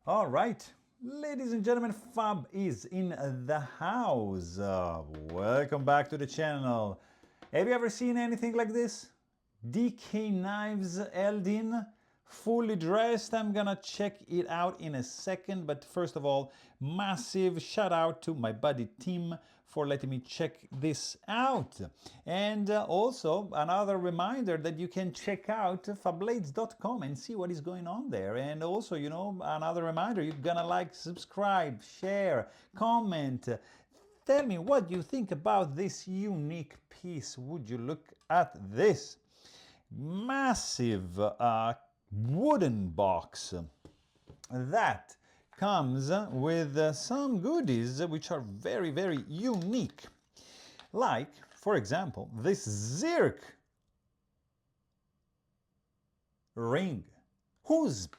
All right, ladies and gentlemen, Fab is in the house. Welcome back to the channel. Have you ever seen anything like this? DK Knives Eldin, fully dressed. I'm gonna check it out in a second, but first of all, massive shout out to my buddy Tim for letting me check this out. And also another reminder that you can check out fablades.com and see what is going on there. And also, another reminder, you're gonna like, subscribe, share, comment. Tell me what you think about this unique piece. Would you look at this? Massive wooden box that comes with some goodies which are very, very unique. Like, for example, this Zirk ring. Who's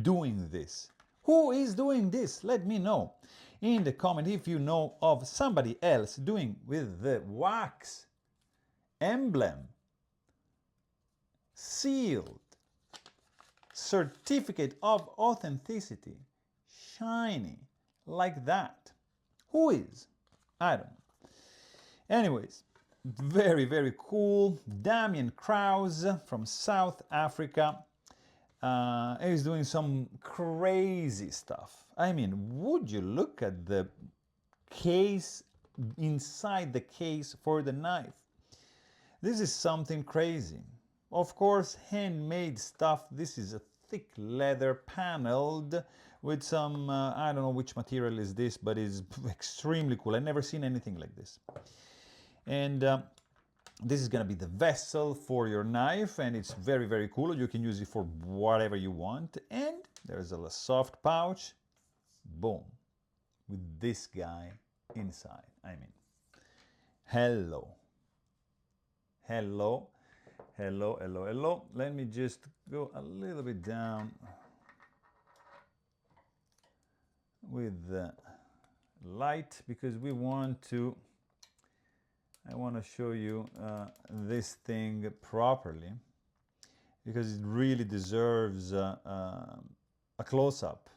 doing this? Who is doing this? Let me know in the comment if you know of somebody else doing with the wax emblem, sealed, certificate of authenticity, shiny, like that. Who is? I don't know. Anyways, very, very cool. Damien Krause from South Africa is doing some crazy stuff. I mean, would you look at the case, inside the case for the knife? This is something crazy. Of course, handmade stuff. This is a thick leather paneled with some, I don't know which material is this, but it's extremely cool. I've never seen anything like this. And this is going to be the vessel for your knife, and it's very, very cool. You can use it for whatever you want. And there's a soft pouch, boom, with this guy inside. I mean, hello. Hello, hello, hello, hello. Let me just go a little bit down with the light because I want to show you this thing properly because it really deserves a close-up.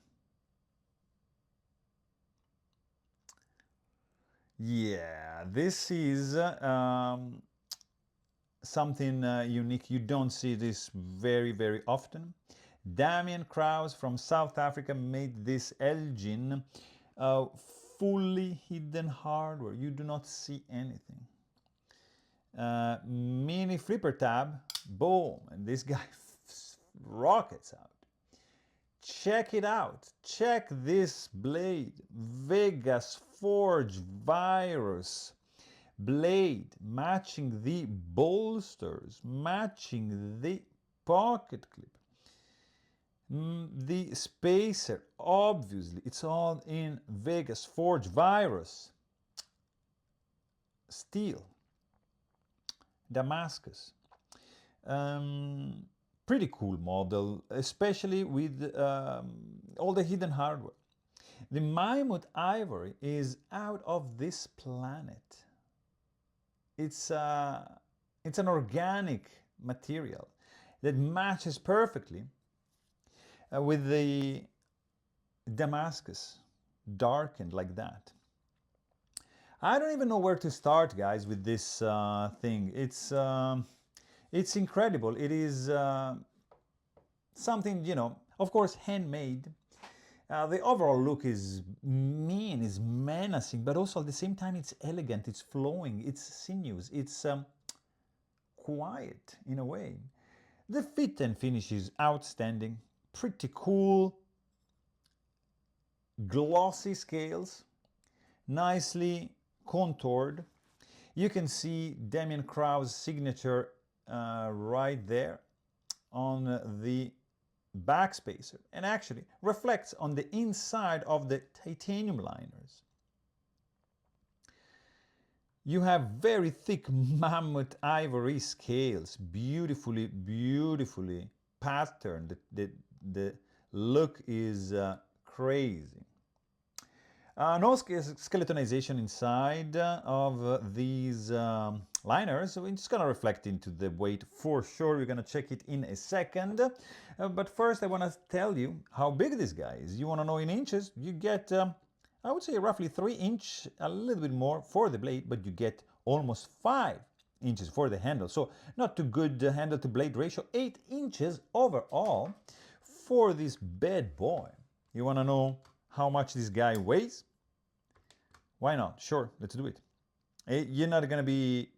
Yeah, this is something unique. You don't see this very, very often. Damien Krause from South Africa made this Elgin fully hidden hardware. You do not see anything. Mini flipper tab, boom, and this guy rockets out. Check it out. Check this blade. Vegas Forge Virus blade, matching the bolsters, matching the pocket clip. The spacer, obviously, it's all in Vegas Forge Virus. Steel. Damascus. Pretty cool model, especially with all the hidden hardware. The Mammoth Ivory is out of this planet. It's an organic material that matches perfectly with the Damascus, darkened like that. I don't even know where to start, guys, with this thing. It's incredible. It is something, of course, handmade. The overall look is mean, is menacing, but also at the same time it's elegant, it's flowing, it's sinuous, it's quiet in a way. The fit and finish is outstanding, pretty cool, glossy scales, nicely contoured. You can see Damien Krause's signature right there on the back spacer, and actually reflects on the inside of the titanium liners. You have very thick mammoth ivory scales, beautifully, beautifully patterned. The look is crazy. No skeletonization inside of these liner, so it's gonna reflect into the weight for sure. We're gonna check it in a second. But first I wanna tell you how big this guy is. You wanna know in inches? You get, I would say roughly 3 inch, a little bit more for the blade, but you get almost 5 inches for the handle. So not too good handle to blade ratio, 8 inches overall for this bad boy. You wanna know how much this guy weighs? Why not? Sure, let's do it. You're not gonna be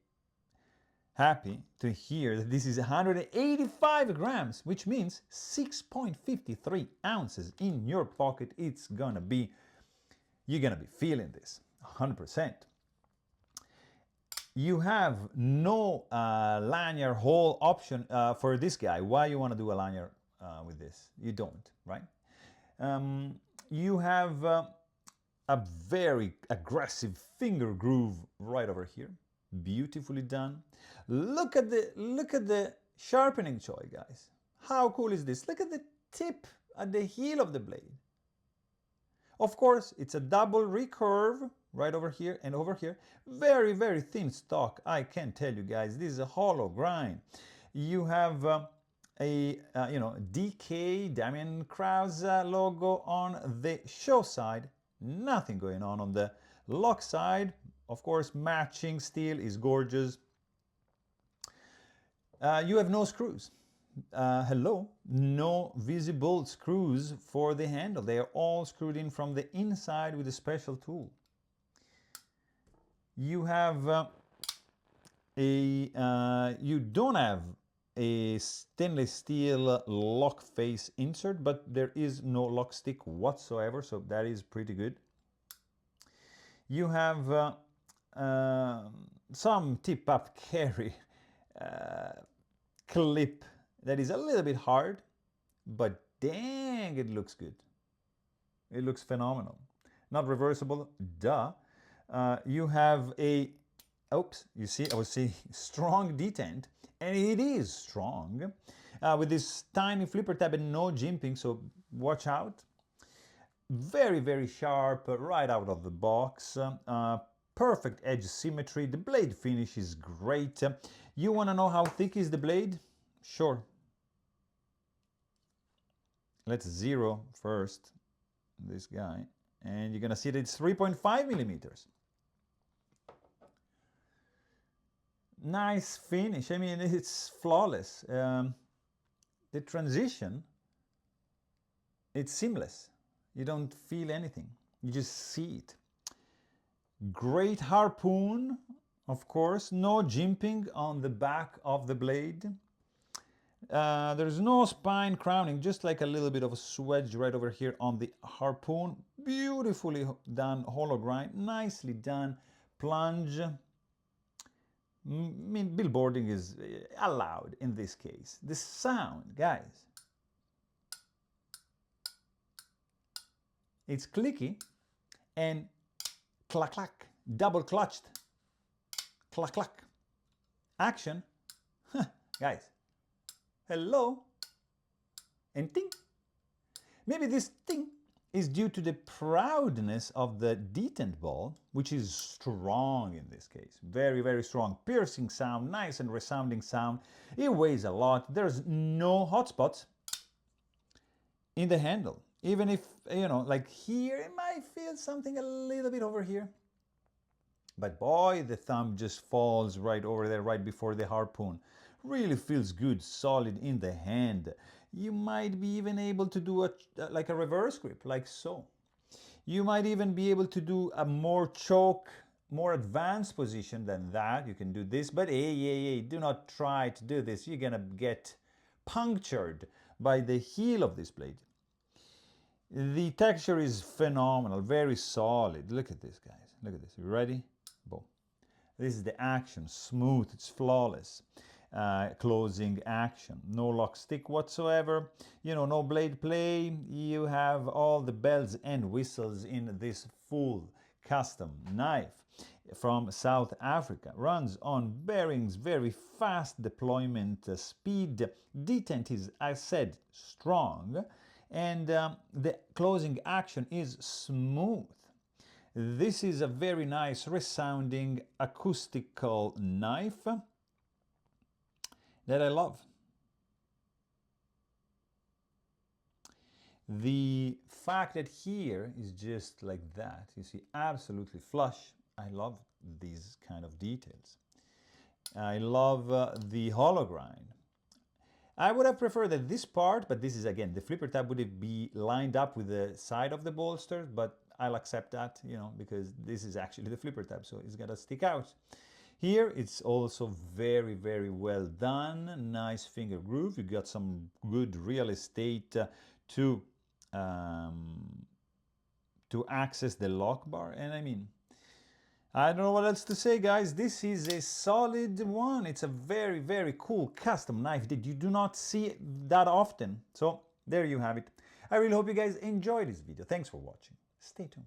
happy to hear that this is 185 grams, which means 6.53 ounces in your pocket. It's gonna be, you're gonna be feeling this 100%. You have no lanyard hole option for this guy. Why you want to do a lanyard with this? You don't, right? You have a very aggressive finger groove right over here, beautifully done. Look at the sharpening choy, guys. How cool is this? Look at the tip at the heel of the blade. Of course, it's a double recurve right over here and over here. Very, very thin stock. I can tell you guys, this is a hollow grind. You have DK Damien Krause logo on the show side. Nothing going on the lock side. Of course, matching steel is gorgeous. You have no screws. Hello, no visible screws for the handle. They are all screwed in from the inside with a special tool. You have you don't have a stainless steel lock face insert, but there is no lock stick whatsoever, so that is pretty good. You have some tip-up carry clip that is a little bit hard, but dang, it looks good. It looks phenomenal. Not reversible, duh. You have a, oops, you see, I was saying strong detent, and it is strong, with this tiny flipper tab and no jimping, so watch out. Very, very sharp right out of the box. Perfect edge symmetry. The blade finish is great. You want to know how thick is the blade? Sure. Let's zero first this guy, and you're gonna see that it's 3.5 millimeters. Nice finish. I mean, it's flawless. The transition, it's seamless. You don't feel anything. You just see it. Great harpoon, of course. No jimping on the back of the blade. There's no spine crowning, just like a little bit of a swedge right over here on the harpoon. Beautifully done hollow grind, nicely done plunge. Billboarding is allowed in this case. The sound, guys. It's clicky and clack clack, double clutched. Clack clack. Action. Guys. Hello, and ting. Maybe this ting is due to the proudness of the detent ball, which is strong in this case. Very, very strong. Piercing sound, nice and resounding sound. It weighs a lot. There's no hot spots in the handle. Even if, you know, like here, it might feel something a little bit over here. But boy, the thumb just falls right over there, right before the harpoon. Really feels good, solid in the hand. You might be even able to do like a reverse grip, like so. You might even be able to do a more choke, more advanced position than that. You can do this, but hey, do not try to do this. You're gonna get punctured by the heel of this blade. The texture is phenomenal, very solid. Look at this, guys. Look at this. You ready? Boom. This is the action, smooth, it's flawless. Closing action, no lock stick whatsoever, you know, no blade play. You have all the bells and whistles in this full custom knife from South Africa. Runs on bearings, very fast deployment speed. Detent is, I said, strong, and the closing action is smooth. This is a very nice resounding acoustical knife that I love. The fact that here is just like that, you see, absolutely flush. I love these kind of details. I love the hollow grind. I would have preferred that this part, but this is again, the flipper tab would be lined up with the side of the bolster, but I'll accept that, you know, because this is actually the flipper tab, so it's gotta stick out. Here, it's also very, very well done. Nice finger groove. You got some good real estate to access the lock bar. And I mean, I don't know what else to say, guys. This is a solid one. It's a very, very cool custom knife that you do not see that often. So there you have it. I really hope you guys enjoyed this video. Thanks for watching. Stay tuned.